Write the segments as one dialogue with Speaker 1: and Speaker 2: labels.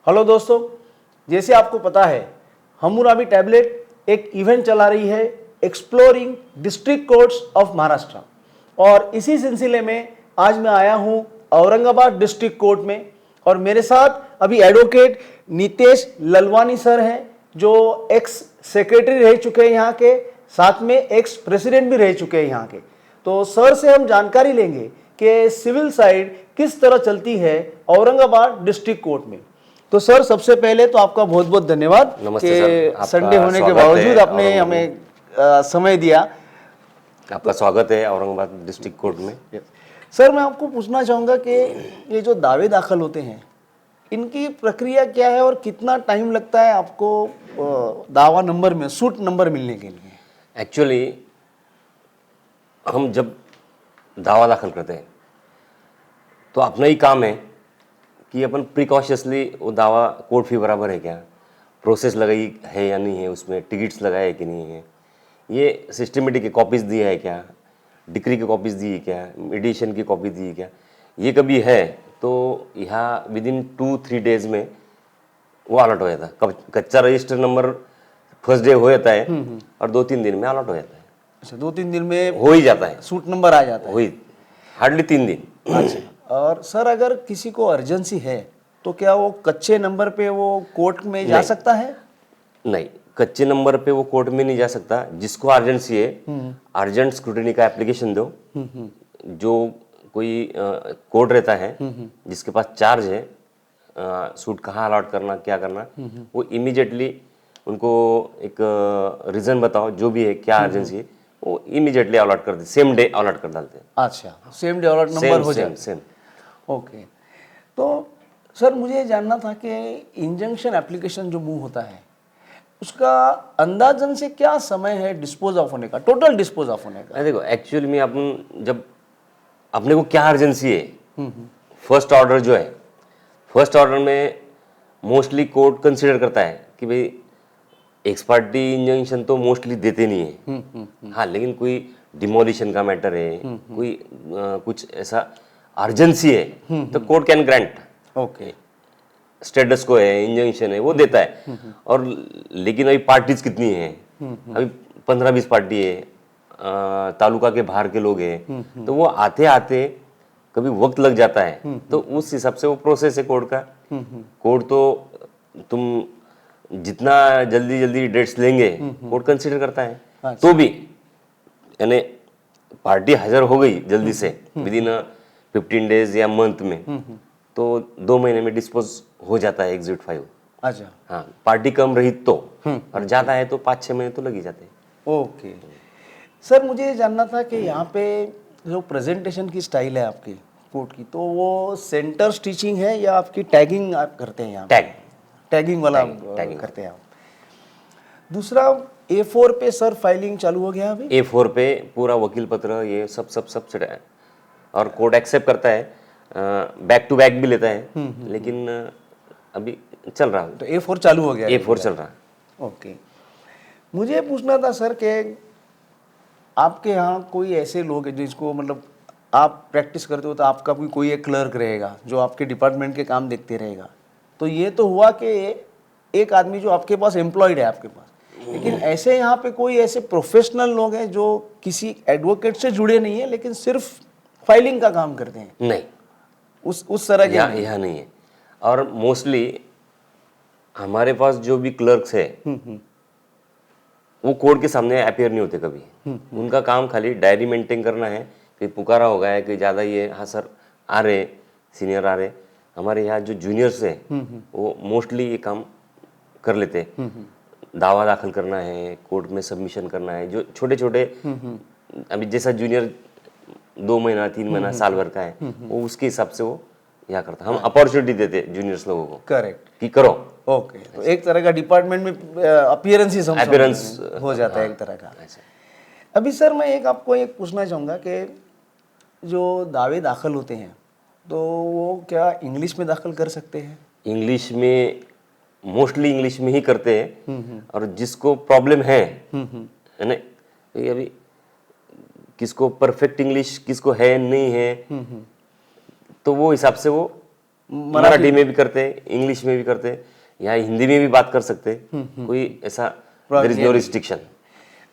Speaker 1: Hello दोस्तों, जैसे आपको पता है हममुराबी टैबलेट एक इवेंट चला रही है exploring district courts of Maharashtra और इसी सिलसिले में आज मैं आया हूं औरंगाबाद डिस्ट्रिक्ट कोर्ट में और मेरे साथ अभी एडवोकेट नितेश ललवानी सर हैं जो एक्स सेक्रेटरी रह चुके हैं यहाँ के, साथ में एक्स प्रेसिडेंट भी रह चुके हैं यहाँ के। तो सर से हम जानकारी लेंगे कि सिविल साइड किस तरह चलती है औरंगाबाद डिस्ट्रिक्ट कोर्ट में। तो सर सबसे पहले तो आपका बहुत बहुत धन्यवाद कि संडे होने के बावजूद आपने हमें समय दिया।
Speaker 2: आपका स्वागत है औरंगाबाद डिस्ट्रिक्ट कोर्ट में।
Speaker 1: सर मैं आपको पूछना चाहूँगा कि ये जो दावे दाखिल होते हैं इनकी प्रक्रिया क्या है और कितना टाइम लगता है आपको दावा नंबर में सूट नंबर मिलने के लिए?
Speaker 2: एक्चुअली हम जब दावा दाखिल करते हैं तो अपना ही काम है कि अपन प्रिकॉशसली वो दावा कोर्ट फी बराबर है क्या, प्रोसेस लगाई है या नहीं है, उसमें टिकट्स लगाए है कि नहीं है, ये सिस्टमेटिक की कॉपीज़ दी है क्या, डिक्री की कॉपीज़ दी है क्या, मेडिएशन की कॉपी दी है क्या, ये कभी है तो यहाँ विदिन 2-3 डेज में वो अलॉट हो जाता है। कच्चा रजिस्टर नंबर फर्स्ट डे हो जाता है और 2-3 दिन में अलॉट हो जाता है।
Speaker 1: अच्छा, 2-3 दिन में
Speaker 2: हो ही जाता है,
Speaker 1: सूट नंबर आ जाता है?
Speaker 2: वही हार्डली 3 दिन।
Speaker 1: अच्छा, और सर अगर किसी को अर्जेंसी है तो क्या वो कच्चे नंबर पे वो कोर्ट में जा सकता है?
Speaker 2: नहीं, कच्चे नंबर पे वो कोर्ट में नहीं जा सकता। जिसको अर्जेंसी है अर्जेंट स्क्रूटिनी का एप्लीकेशन दो। जो कोई कोर्ट रहता है जिसके पास चार्ज है सूट कहाँ अलॉट करना, क्या करना, वो इमीडिएटली उनको एक रीज़न बताओ जो भी है क्या अर्जेंसी है, वो इमीडिएटली अलॉट कर दे, सेम डे अलॉट कर डालते हैं।
Speaker 1: अच्छा, सेम डे अलॉट नंबर हो जाए।
Speaker 2: सेम।
Speaker 1: ओके, तो सर मुझे ये जानना था कि इंजंक्शन एप्लीकेशन जो मूव होता है उसका अंदाजन से क्या समय है डिस्पोज ऑफ होने का, टोटल डिस्पोज ऑफ होने का?
Speaker 2: देखो एक्चुअली में अपन जब अपने को क्या अर्जेंसी है, फर्स्ट ऑर्डर जो है, फर्स्ट ऑर्डर में मोस्टली कोर्ट कंसीडर करता है कि भाई एक्स पार्टी इंजंक्शन तो मोस्टली देते नहीं है। हाँ, लेकिन कोई डिमोलिशन का मैटर है, कोई कुछ ऐसा अर्जेंसी है तो court can grant.
Speaker 1: Okay,
Speaker 2: status को है, इंजंक्शन है, वो देता है। और लेकिन अभी पार्टीज कितनी है, अभी 15-20 पार्टी है, तालुका के बाहर के लोग हैं, तो वो आते आते कभी वक्त लग जाता है। तो उस हिसाब से वो प्रोसेस है कोर्ट का। कोर्ट तो तुम जितना जल्दी जल्दी डेट्स लेंगे कोर्ट कंसीडर करता है। तो भी यानी पार्टी हाजिर हो गई जल्दी से विदिन 15 डेज या मंथ में, तो 2 महीने में डिस्पोज हो जाता है एग्जिट 5।
Speaker 1: अच्छा,
Speaker 2: हाँ, पार्टी कम रही तो, और ज़्यादा है तो 5-6 महीने तो लग ही जाते हैं।
Speaker 1: ओके सर, मुझे ये जानना था कि यहाँ पे जो प्रेजेंटेशन की स्टाइल है आपकी कोर्ट की, तो वो सेंटर स्टिचिंग है या आपकी टैगिंग आप करते हैं? यहाँ टैगिंग वाला करते हैं आप। दूसरा, A4 पे सर फाइलिंग चालू हो गया अभी?
Speaker 2: A4 पे पूरा वकील पत्र ये सब सेट है और कोर्ट एक्सेप्ट करता है, बैक टू बैक भी लेता है, लेकिन अभी चल रहा है।
Speaker 1: तो A4 चालू हो गया?
Speaker 2: A4 चल रहा है।
Speaker 1: ओके, मुझे पूछना था सर कि आपके यहाँ कोई ऐसे लोग हैं जिसको मतलब आप प्रैक्टिस करते हो तो आपका कोई एक क्लर्क रहेगा जो आपके डिपार्टमेंट के काम देखते रहेगा। तो ये तो हुआ कि एक आदमी जो आपके पास एम्प्लॉयड है आपके पास, लेकिन ऐसे यहाँ पे कोई ऐसे प्रोफेशनल लोग हैं जो किसी एडवोकेट से जुड़े नहीं है लेकिन सिर्फ फाइलिंग का काम करते हैं?
Speaker 2: नहीं,
Speaker 1: उस तरह के
Speaker 2: यहाँ नहीं है। और मोस्टली हमारे पास जो भी क्लर्क्स है वो कोर्ट के सामने अपियर नहीं होते कभी। उनका काम खाली डायरी मेंटेन करना है कि पुकारा हो गया है कि ज़्यादा ये, हाँ सर आ रहे, सीनियर आ रहे। हमारे यहाँ जो जूनियर्स है वो मोस्टली ये काम कर लेते हैं। दावा दाखिल करना है, कोर्ट में सबमिशन करना है, जो छोटे छोटे अभी जैसा जूनियर 2 महीना 3 महीना साल भर का है वो उसके हिसाब से वो यहाँ करता है। हम अपॉर्चुनिटी देते हैं जूनियर्स लोगों को,
Speaker 1: करेक्ट,
Speaker 2: कि करो।
Speaker 1: ओके, तो एक तरह का डिपार्टमेंट में अपीयरेंस हो जाता है एक तरह का। अभी सर मैं आपको एक पूछना चाहूँगा कि जो दावे दाखिल होते हैं तो वो क्या इंग्लिश में दाखिल कर सकते हैं?
Speaker 2: इंग्लिश में, मोस्टली इंग्लिश में ही करते हैं। और जिसको प्रॉब्लम है ना, अभी किसको परफेक्ट इंग्लिश किसको है नहीं है, तो वो हिसाब से वो मराठी में भी करते, इंग्लिश में भी करते, या हिंदी में भी बात कर सकते, कोई ऐसा देयर इज नो रिस्ट्रिक्शन।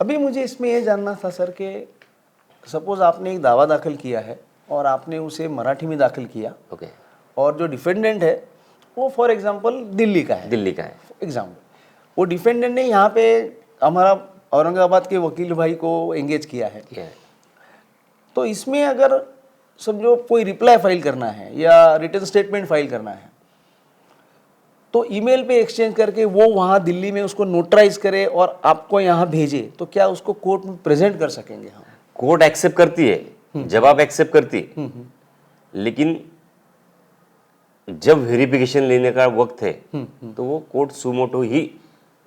Speaker 1: अभी मुझे इसमें ये जानना था सर कि सपोज आपने एक दावा दाखिल किया है और आपने उसे मराठी में दाखिल किया,
Speaker 2: ओके,
Speaker 1: और जो डिफेंडेंट है वो फॉर एग्जांपल दिल्ली का है,
Speaker 2: दिल्ली का है,
Speaker 1: एग्जाम्पल, वो डिफेंडेंट ने यहाँ पे हमारा औरंगाबाद के वकील भाई को एंगेज किया है, तो इसमें अगर समझो कोई रिप्लाई फाइल करना है या रिटर्न स्टेटमेंट फाइल करना है, तो ईमेल पे एक्सचेंज करके वो वहाँ दिल्ली में उसको नोटराइज करे और आपको यहाँ भेजे, तो क्या उसको कोर्ट में प्रेजेंट कर सकेंगे हम?
Speaker 2: कोर्ट एक्सेप्ट करती है, जवाब एक्सेप्ट करती है, लेकिन जब वेरिफिकेशन लेने का वक्त है तो वो कोर्ट सुमोटो ही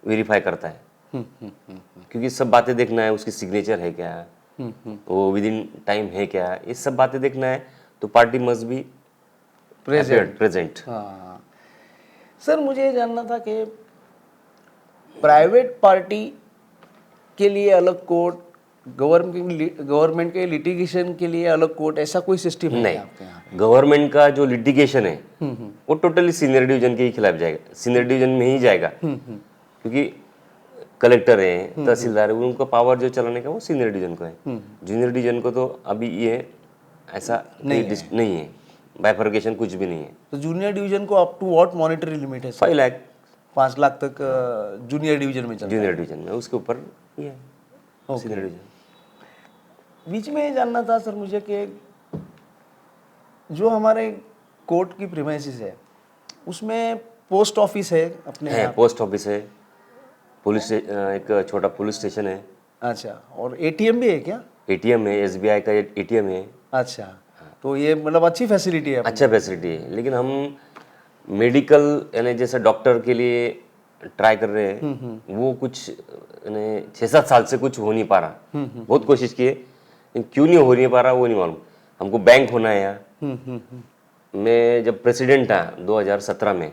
Speaker 2: वेरीफाई करता है, क्योंकि सब बातें देखना है, उसकी सिग्नेचर है क्या, वो विद इन टाइम है क्या, ये सब बातें देखना है, तो पार्टी मस्ट बी प्रेजेंट।
Speaker 1: हाँ सर, मुझे ये जानना था कि प्राइवेट पार्टी के लिए अलग कोर्ट, गवर्नमेंट के लिटिगेशन के लिए अलग कोर्ट, ऐसा कोई सिस्टम है
Speaker 2: नहीं,
Speaker 1: क्या आपके यहाँ?
Speaker 2: गवर्नमेंट का जो लिटिगेशन है वो टोटली सीनियर डिवीजन के ही खिलाफ जाएगा, सीनियर डिवीजन में ही जाएगा, क्योंकि कलेक्टर है, तहसीलदार है, उनका पावर जो चलाने का वो सीनियर डिवीजन को है। जूनियर डिवीजन को तो अभी ये ऐसा नहीं है, बाइफर्केशन कुछ भी नहीं है।
Speaker 1: तो जूनियर डिवीजन को up to what monetary limit है?
Speaker 2: 5 लाख
Speaker 1: 5 लाख तक जूनियर डिवीजन में चलता है।
Speaker 2: जूनियर डिवीजन में, उसके ऊपर ये है सीनियर डिवीजन।
Speaker 1: बीच में ये जानना था सर मुझे कि जो हमारे कोर्ट की प्रीमाइसिस है उसमें पोस्ट ऑफिस है अपने
Speaker 2: है, पोस्ट ऑफिस है, पुलिस, एक छोटा पुलिस स्टेशन है।
Speaker 1: अच्छा, और एटीएम भी है क्या?
Speaker 2: एटीएम है, एसबीआई का एटीएम है।
Speaker 1: अच्छा, तो ये मतलब अच्छी फैसिलिटी है?
Speaker 2: अच्छा फैसिलिटी है, लेकिन हम मेडिकल यानी जैसे डॉक्टर के लिए ट्राई कर रहे हैं, वो कुछ यानी 6-7 साल से कुछ हो नहीं पा रहा, बहुत कोशिश किए, लेकिन क्यों नहीं हो नहीं पा रहा वो नहीं मालूम। हमको बैंक होना है यहाँ। मैं जब प्रेसिडेंट था 2017 में,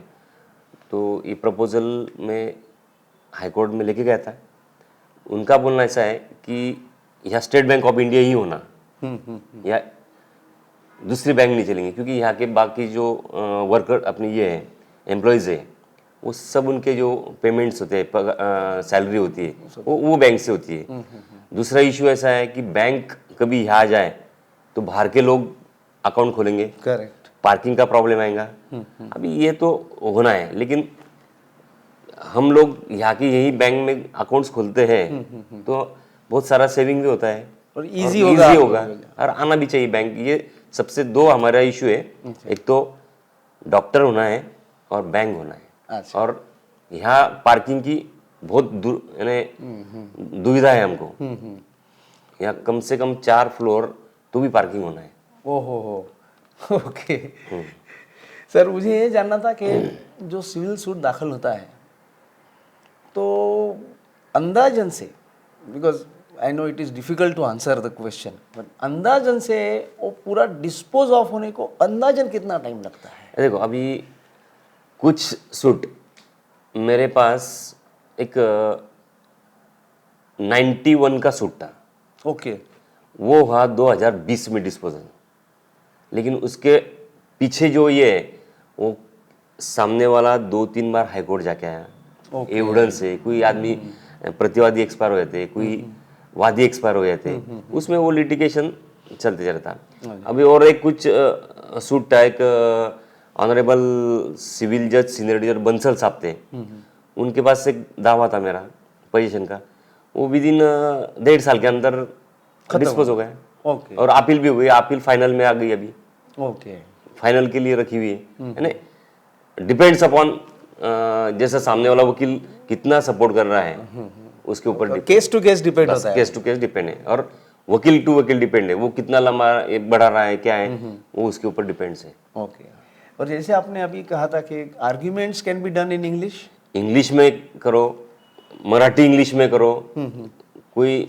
Speaker 2: तो ये प्रपोजल में हाई कोर्ट में लेके गया था। उनका बोलना ऐसा है कि यहाँ स्टेट बैंक ऑफ इंडिया ही होना, या दूसरी बैंक नहीं चलेंगे, क्योंकि यहाँ के बाकी जो वर्कर अपने ये है, एम्प्लॉयज़ है, वो सब उनके जो पेमेंट्स होते हैं, सैलरी होती है, वो बैंक से होती है। दूसरा इशू ऐसा है कि बैंक कभी यहाँ आ जाए तो बाहर के लोग अकाउंट खोलेंगे,
Speaker 1: करेक्ट,
Speaker 2: पार्किंग का प्रॉब्लम आएगा। अभी ये तो होना है, लेकिन हम लोग यहाँ की यही बैंक में अकाउंट्स खोलते हैं तो बहुत सारा सेविंग भी होता है
Speaker 1: और इजी
Speaker 2: होगा और आना भी चाहिए बैंक। ये सबसे दो हमारा इशू है, एक तो डॉक्टर होना है और बैंक होना है।
Speaker 1: अच्छा।
Speaker 2: और यहाँ पार्किंग की बहुत यानी दुविधा है हमको। यहाँ कम से कम 4 फ्लोर तो भी पार्किंग होना है।
Speaker 1: ओहो हो, ओके। सर मुझे ये जानना था कि जो सिविल सूट दाखिल होता है तो अंदाजन से, because I know it is difficult to answer the question, but अंदाजन से वो पूरा डिस्पोज ऑफ होने को अंदाजन कितना टाइम लगता है?
Speaker 2: देखो, अभी कुछ सूट मेरे पास एक 91 का सूट था,
Speaker 1: ओके,
Speaker 2: वो हुआ 2020 में डिस्पोजल। लेकिन उसके पीछे जो ये है, वो सामने वाला 2-3 बार हाईकोर्ट जाके आया, एविडेंस है। कोई आदमी प्रतिवादी एक्सपायर हो जाते, कोई वादी एक्सपायर हो जाते, उसमें वो लिटिगेशन चलते रहता। अभी और एक कुछ सूट था, एक ऑनरेबल सिविल जज सीनियर जज बंसल साहब थे, उनके पास एक दावा था मेरा पोजीशन का, वो विद इन 1.5 साल के अंदर डिस्पोज हो गया।
Speaker 1: ओके,
Speaker 2: और अपील भी हुई, अपील फाइनल में आ गई अभी,
Speaker 1: ओके,
Speaker 2: फाइनल के लिए रखी हुई है। यानी डिपेंड्स अपॉन जैसा सामने वाला वकील कितना सपोर्ट कर रहा है उसके ऊपर,
Speaker 1: केस टू केस डिपेंड होता है।
Speaker 2: केस टू केस डिपेंड है, और वकील टू वकील डिपेंड है, वो कितना लंबा बढ़ा रहा है, क्या है, वो उसके ऊपर डिपेंड्स है।
Speaker 1: ओके, और जैसे आपने अभी कहा था कि arguments can be done in English,
Speaker 2: English में करो, मराठी इंग्लिश में करो, कोई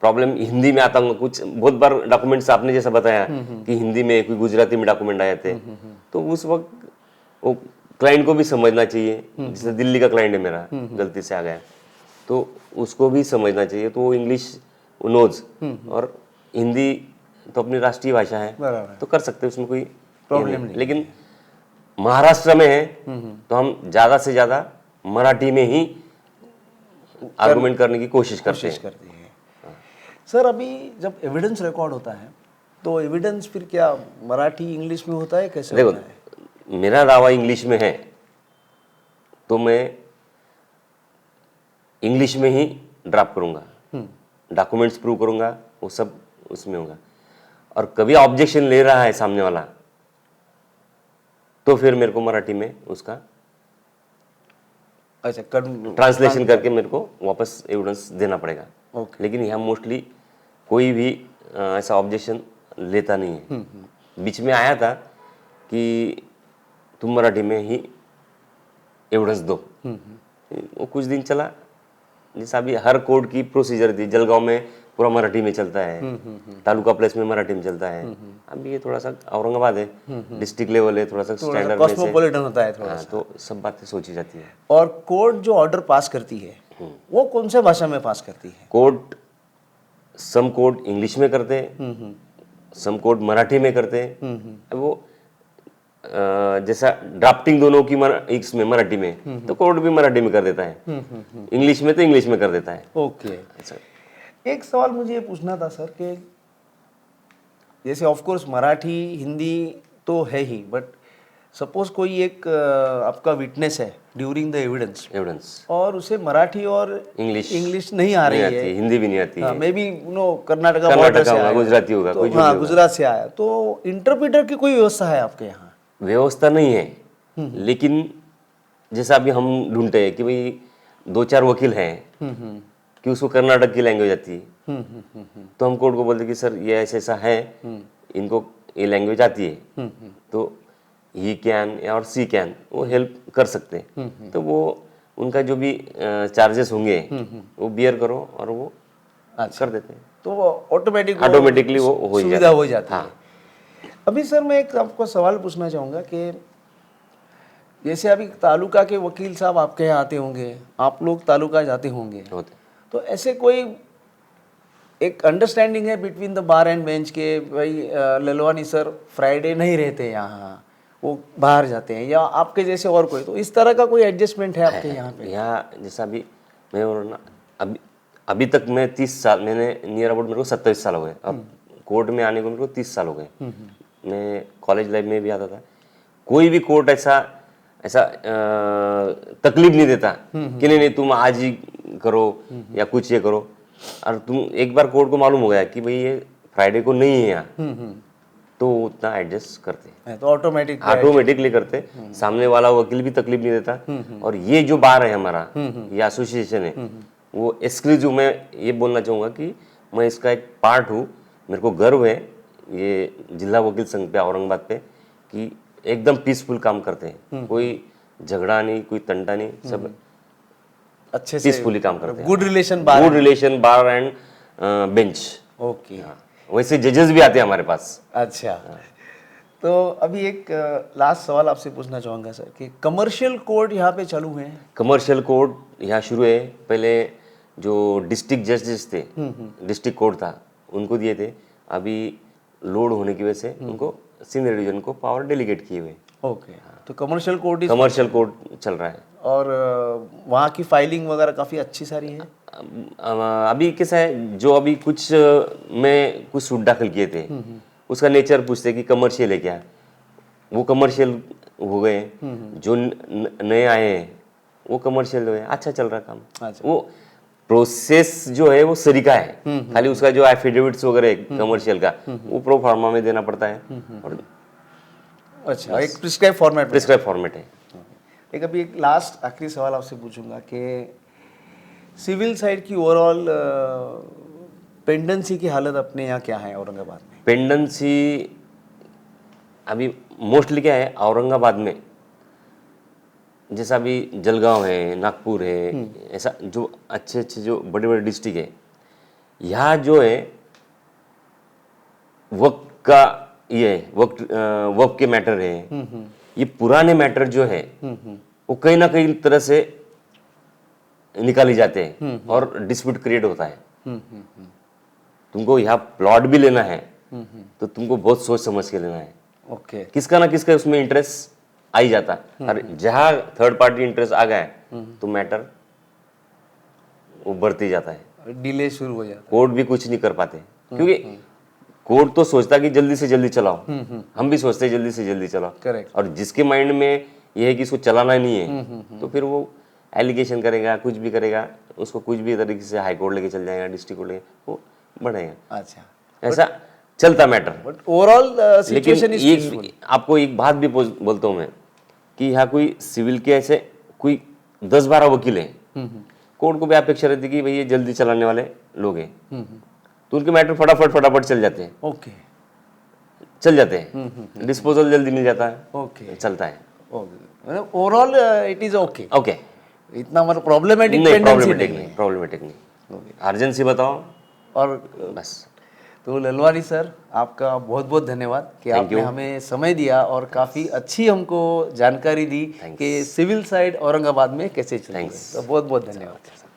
Speaker 2: प्रॉब्लम हिंदी में आता हूँ। कुछ बहुत बार डॉक्यूमेंट्स आपने जैसा बताया कि हिंदी में, कोई गुजराती में डॉक्यूमेंट आए थे, तो उस वक्त वो क्लाइंट को भी समझना चाहिए। जैसे दिल्ली का क्लाइंट है मेरा, गलती से आ गया, तो उसको भी समझना चाहिए, तो वो इंग्लिश नोज, और हिंदी तो अपनी राष्ट्रीय भाषा है,
Speaker 1: बराबर,
Speaker 2: तो कर सकते हैं, उसमें कोई
Speaker 1: प्रॉब्लम नहीं।
Speaker 2: लेकिन महाराष्ट्र में है तो हम ज्यादा से ज्यादा मराठी में ही आर्गुमेंट करने की कोशिश करते हैं।
Speaker 1: करती है। सर अभी जब एविडेंस रिकॉर्ड होता है तो एविडेंस फिर क्या मराठी इंग्लिश में होता है, कैसे
Speaker 2: देखो,
Speaker 1: होता है?
Speaker 2: मेरा दावा इंग्लिश में है तो मैं इंग्लिश में ही ड्राफ्ट करूंगा, डॉक्यूमेंट्स प्रूव करूंगा, वो सब उसमें होगा। और कभी ऑब्जेक्शन ले रहा है सामने वाला तो फिर मेरे को मराठी में उसका
Speaker 1: अच्छा,
Speaker 2: ट्रांसलेशन करके मेरे को वापस एविडेंस देना पड़ेगा।
Speaker 1: ओके।
Speaker 2: लेकिन यहाँ मोस्टली कोई भी ऐसा ऑब्जेक्शन लेता नहीं है। बीच में आया था कि तुम मराठी में ही एविडेंस दो, वो कुछ दिन चला। जैसा अभी हर कोर्ट की प्रोसीजर थी, जलगांव में पूरा मराठी में चलता है, तालुका प्लेस में मराठी में चलता है। अभी ये थोड़ा सा औरंगाबाद है, डिस्ट्रिक्ट लेवल है, थोड़ा सा स्टैंडर्ड में से,
Speaker 1: कॉस्मोपॉलिटन होता है थोड़ा
Speaker 2: हाँ, तो सब बातें सोची जाती है।
Speaker 1: और कोर्ट जो ऑर्डर पास करती है वो कौन से भाषा में पास करती है?
Speaker 2: कोर्ट सम कोर्ट इंग्लिश में करते हैं, सम कोर्ट मराठी में करते हैं। अब वो जैसा ड्राफ्टिंग दोनों की इसमें मराठी में तो कोर्ट भी मराठी में कर देता है, इंग्लिश में तो इंग्लिश में कर देता है।
Speaker 1: ओके। एक सवाल मुझे ये पूछना था सर कि जैसे ऑफ कोर्स मराठी हिंदी तो है ही, बट सपोज कोई एक आपका विटनेस है ड्यूरिंग द एविडेंस और उसे मराठी और इंग्लिश नहीं आ रही है,
Speaker 2: हिंदी भी नहीं आती है,
Speaker 1: मे बी कर्नाटका होगा,
Speaker 2: गुजराती होगा,
Speaker 1: तो हाँ गुजरात से आया, तो इंटरप्रेटर की कोई व्यवस्था है आपके यहाँ?
Speaker 2: व्यवस्था नहीं है, लेकिन जैसा अभी हम ढूंढते हैं कि भाई 2-4 वकील हैं कि उसको कर्नाटक की लैंग्वेज आती है, तो हम कोर्ट को बोलते कि सर ये ऐसा है, इनको ये लैंग्वेज आती है, तो ही कैन और सी कैन वो हेल्प कर सकते हैं। तो वो उनका जो भी चार्जेस होंगे वो बियर करो और वो कर देते हैं,
Speaker 1: तो
Speaker 2: ऑटोमेटिकली वो
Speaker 1: सुविधा हो जाती है।
Speaker 2: हाँ।
Speaker 1: अभी सर मैं एक आपको सवाल पूछना चाहूँगा कि जैसे अभी तालुका के वकील साहब आपके यहाँ आते होंगे, आप लोग तालुका जाते होंगे, तो ऐसे कोई एक अंडरस्टैंडिंग है between the bar and bench के भाई ललवानी सर फ्राइडे नहीं रहते यहाँ, वो बाहर जाते हैं, या आपके जैसे और कोई, तो इस तरह का कोई एडजस्टमेंट है आपके यहाँ पे?
Speaker 2: यहाँ जैसा अभी मैं ना अभी तक मैं 30 साल, मैंने नियर अबाउट मेरे को 27 साल हो गए, अब कोर्ट में आने को मेरे को 30 साल हो गए। मैं कॉलेज लाइफ में भी आता था, कोई भी कोर्ट ऐसा तकलीफ नहीं देता कि नहीं तुम आज ही करो या कुछ ये करो। और तुम एक बार कोर्ट को मालूम हो गया कि भाई ये फ्राइडे को नहीं है यहाँ, तो उतना एडजस्ट करते हैं,
Speaker 1: तो
Speaker 2: ऑटोमेटिकली करते। सामने वाला वकील भी तकलीफ नहीं देता। और ये जो बार है हमारा, ये एसोसिएशन है, वो एक्सक्लूसिव, मैं ये बोलना चाहूँगा कि मैं इसका एक पार्ट हूँ। मेरे को गर्व है ये जिला वकील संघ पे, औरंगाबाद पे, कि एकदम पीसफुल काम करते हैं, कोई झगड़ा नहीं, कोई तंटा नहीं, सब
Speaker 1: अच्छे से
Speaker 2: पीसफुली काम करते हैं।
Speaker 1: Good relation
Speaker 2: bar and bench.
Speaker 1: Okay.
Speaker 2: वैसे जजेस भी आते हैं हमारे पास।
Speaker 1: अच्छा, तो अभी एक लास्ट सवाल आपसे पूछना चाहूँगा सर कि कमर्शियल कोर्ट यहाँ पे चालू हैं?
Speaker 2: कमर्शियल कोर्ट यहाँ शुरू है। पहले जो डिस्ट्रिक्ट जजेस थे, डिस्ट्रिक्ट कोर्ट था, उनको दिए थे। अभी लोड होने की वजह से उनको सीनियर डिवीजन को पावर डेलीगेट किए हुए।
Speaker 1: ओके, तो कमर्शियल कोर्ट
Speaker 2: चल रहा है।
Speaker 1: और वहाँ की फाइलिंग वगैरह काफ़ी अच्छी सारी है।
Speaker 2: अभी कैसा है, जो अभी कुछ में कुछ सूट दाखिल किए थे, उसका नेचर पूछते कि कमर्शियल है क्या, वो कमर्शियल हो गए। जो नए आए हैं वो कमर्शियल हो गए, अच्छा चल रहा काम।
Speaker 1: अच्छा।
Speaker 2: वो प्रोसेस जो है वो सरीका है, खाली उसका जो एफिडेविट्स वगैरह कमर्शियल का वो प्रो फार्मा में देना पड़ता है। और
Speaker 1: अच्छा, एक प्रिस्क्राइब
Speaker 2: फॉर्मेट है।
Speaker 1: एक अभी एक लास्ट आखिरी सवाल आपसे पूछूंगा कि सिविल साइड की ओवरऑल पेंडेंसी की हालत अपने यहाँ क्या है औरंगाबाद में?
Speaker 2: पेंडेंसी अभी मोस्टली क्या है औरंगाबाद में, जैसा अभी जलगांव है, नागपुर है, ऐसा जो अच्छे जो बड़े बड़े डिस्ट्रिक्ट है, यहाँ जो है वक्त का ये वक्त के मैटर है, ये पुराने मैटर जो है वो कहीं ना कहीं तरह से निकाली जाते हैं और डिस्प्यूट क्रिएट होता है। तुमको यहाँ प्लॉट भी लेना है तो तुमको बहुत सोच समझ के लेना है।
Speaker 1: ओके।
Speaker 2: किसका ना किसका उसमें इंटरेस्ट आ ही जाता। और जहाँ थर्ड पार्टी इंटरेस्ट आ गया तो मैटर वो बढ़ते जाता है,
Speaker 1: डिले शुरू हो जाता
Speaker 2: कोर्ट भी कुछ नहीं कर पाते, क्योंकि कोर्ट तो सोचता कि जल्दी से जल्दी चलाओ, हम भी सोचते हैं जल्दी से जल्दी चलाओ।
Speaker 1: करेक्ट।
Speaker 2: और जिसके माइंड में ये है कि इसको चलाना ही नहीं है, तो फिर वो एलिगेशन करेगा, कुछ भी करेगा, उसको कुछ भी तरीके से हाई कोर्ट लेके चल जाएगा, डिस्ट्रिक्ट कोर्ट लेके वो बढ़ेगा।
Speaker 1: अच्छा,
Speaker 2: ऐसा चलता मैटर।
Speaker 1: बट ओवरऑल
Speaker 2: लेकिन
Speaker 1: सिचुएशन इज पीसफुल।
Speaker 2: आपको एक बात भी बोलता हूँ मैं कि यहाँ कोई सिविल के ऐसे कोई 10-12 वकील हैं, कोर्ट को भी अपेक्षा रहती है कि भाई ये जल्दी चलाने वाले लोग हैं, तो उनके मैटर फटाफट चल जाते हैं,
Speaker 1: ओके
Speaker 2: डिस्पोजल जल्दी मिल जाता है,
Speaker 1: ओके
Speaker 2: चलता है।
Speaker 1: Okay, overall it is okay,
Speaker 2: okay,
Speaker 1: इतना मतलब प्रॉब्लमेटिक
Speaker 2: नहीं
Speaker 1: टेंडेंसी
Speaker 2: प्रॉब्लमेटिक
Speaker 1: नहीं
Speaker 2: नहीं, प्रॉब्लमेटिक नहीं। अर्जेंसी बताओ
Speaker 1: और
Speaker 2: बस।
Speaker 1: तो ललवानी सर, आपका बहुत बहुत धन्यवाद कि
Speaker 2: Thank
Speaker 1: आपने
Speaker 2: you.
Speaker 1: हमें समय दिया और काफ़ी अच्छी हमको जानकारी दी
Speaker 2: Thanks.
Speaker 1: कि सिविल साइड औरंगाबाद में कैसे चलती है।
Speaker 2: Thanks.
Speaker 1: तो बहुत बहुत धन्यवाद।